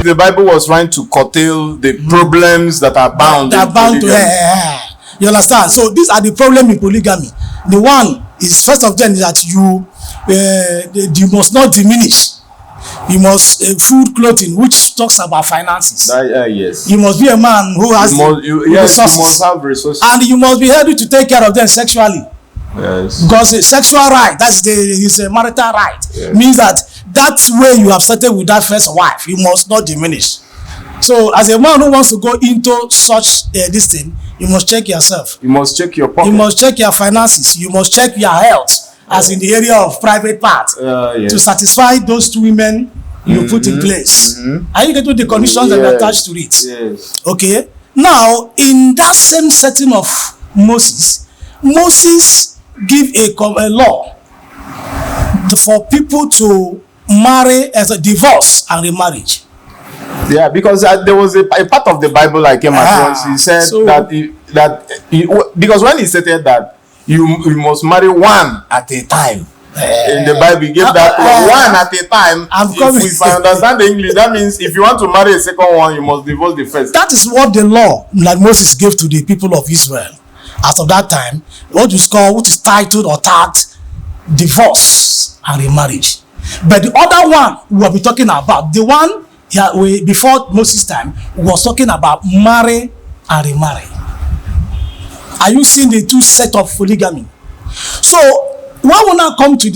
the Bible was trying to curtail the problems that are bound. That are bound to you understand? So these are the problem in polygamy. The one is, first of them, is that you must not diminish. You must food, clothing, which talks about finances. Yes. You must be a man who has resources. You must have resources, and you must be able to take care of them sexually. Yes. Because a sexual right, is a marital right. Yes. Means that way you have started with that first wife, you must not diminish. So, as a man who wants to go into such this thing, you must check yourself. You must check your pocket. You must check your finances. You must check your health. As in the area of private part, yes. to satisfy those two women you put in place. Are you getting the conditions that are attached to it? Yes. Okay. Now, in that same setting of Moses give a law for people to marry as a divorce and remarriage. Yeah, because there was a part of the Bible I came across. He said because when he stated that you must marry one at a time. In the Bible, he gave that one at a time. If I understand the English, that means if you want to marry a second one, you must divorce the first. That is what the law that Moses gave to the people of Israel. As of that time, what is titled or tagged divorce and remarriage. But the other one we will be talking about, the one before Moses' time, was talking about marry and remarry. Are you seeing the two set of polygamy? So when we now come to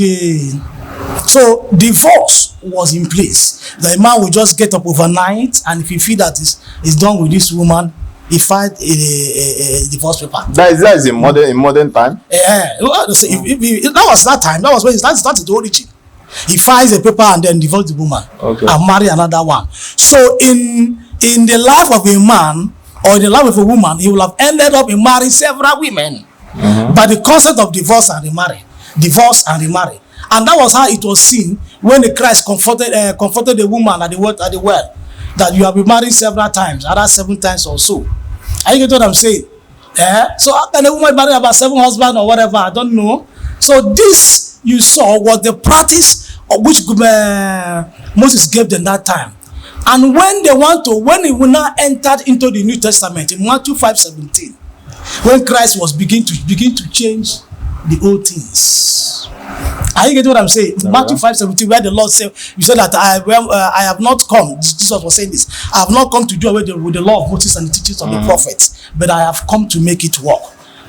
divorce was in place. The man will just get up overnight, and if he feel that is done with this woman, he filed a divorce paper. That is in modern time. Yeah, that was that time. That was when he started the origin. He files a paper and then divorce the woman, and marry another one. So in the life of a man or in the life of a woman, he will have ended up in marrying several women. By the concept of divorce and remarry. And that was how it was seen when the Christ comforted the woman at the well, that you have been married several times, either 7 times or so. Are you getting what I'm saying? So how can a woman marry about 7 husbands or whatever? I don't know. So this you saw was the practice of which Moses gave them that time. And when he now entered into the New Testament in Matthew 5:17, when Christ was begin to change the old things. Are you getting what I'm saying? Matthew 5:17, where the Lord said, you said that I have not come, Jesus was saying this, I have not come to do away with the law of Moses and the teachings of the prophets, but I have come to make it work.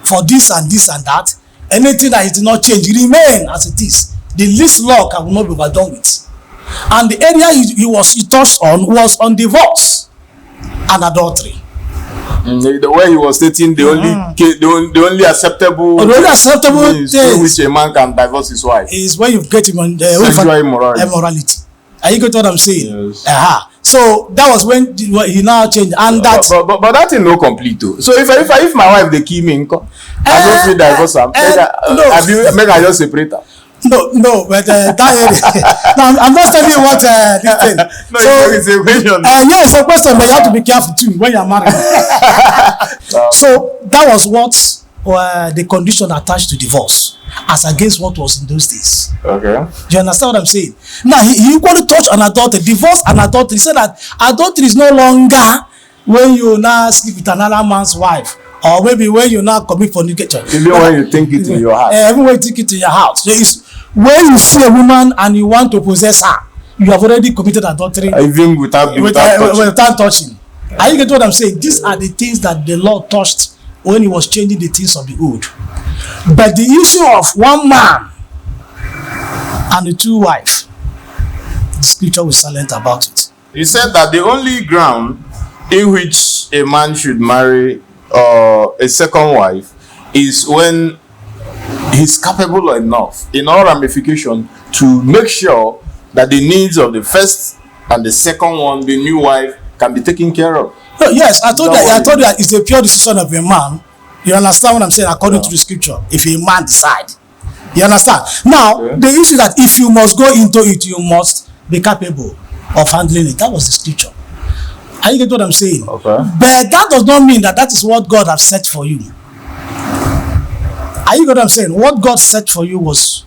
For this and this and that, anything that did not change, remain as it is. The least law will not be overdone with. And the area he touched on was on divorce and adultery. The way he was stating the only acceptable means through which a man can divorce his wife is when you get him on sexual immorality. Are you getting what I'm saying? Yes. So that was when he now changed, and that. But that is no complete too. So if my wife they kill me, I don't feel divorce her. Make I just separate her. No, but that no, I'm not telling you what this thing. No, so, it's a question. Yeah, it's a question, but you have to be careful too when you're married. So that was what the condition attached to divorce, as against what was in those days. Okay. Do you understand what I'm saying? Now he equally touched on adultery, divorce and adultery. He said that adultery is no longer when you now sleep with another man's wife. Or maybe when you now commit fornication. Even when you think it in your heart. Even when you think it in your heart. So it's when you see a woman and you want to possess her, you have already committed adultery. Even without touching. Are you getting what I'm saying? These are the things that the Lord touched when he was changing the things of the old. But the issue of one man and the 2 wives, the scripture was silent about it. He said that the only ground in which a man should marry a second wife is when he's capable enough in all ramification to make sure that the needs of the first and the second one, the new wife, can be taken care of. No, yes, I told you that it's a pure decision of a man. You understand what I'm saying? According to the scripture, if a man decide, you understand. Now the issue that if you must go into it, you must be capable of handling it. That was the scripture. Are you getting what I'm saying? Okay. But that does not mean that is what God has set for you. Are you getting what I'm saying? What God set for you was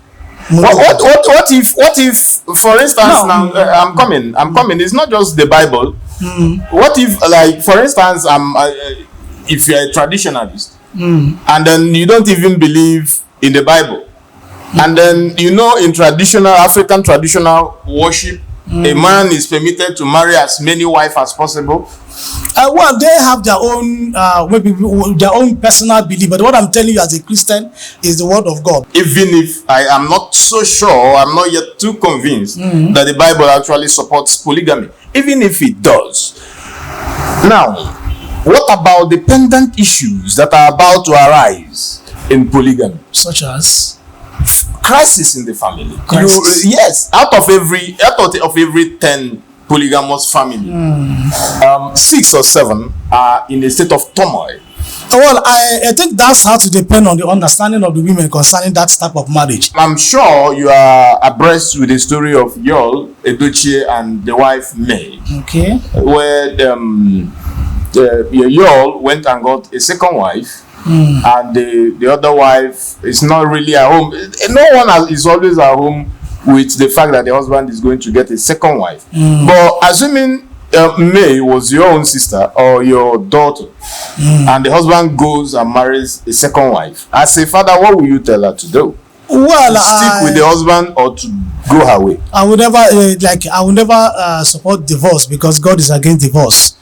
What if, for instance, No. now I'm coming. It's not just the Bible. What if, like, for instance, if you're a traditionalist, and then you don't even believe in the Bible, and then in traditional African traditional worship, a man is permitted to marry as many wives as possible. Well, they have their own maybe their own personal belief, but what I'm telling you as a Christian is the word of God. Even if I am not so sure, I'm not yet too convinced that the Bible actually supports polygamy, even if it does. Now, what about the pendant issues that are about to arise in polygamy? Such as Crisis in the family. Crisis. Yes, out of every 10 polygamous family, 6 or 7 are in a state of turmoil. Well, I think that's how to depend on the understanding of the women concerning that type of marriage. I'm sure you are abreast with the story of Yul Edochie and the wife May. Okay. Where Yul went and got a second wife, and the other wife is not really at home. No one is always at home with the fact that the husband is going to get a second wife. But assuming May was your own sister or your daughter, and the husband goes and marries a second wife, as a father, what will you tell her to do? Well, to stick with the husband or to go her way? I would never support divorce, because God is against divorce.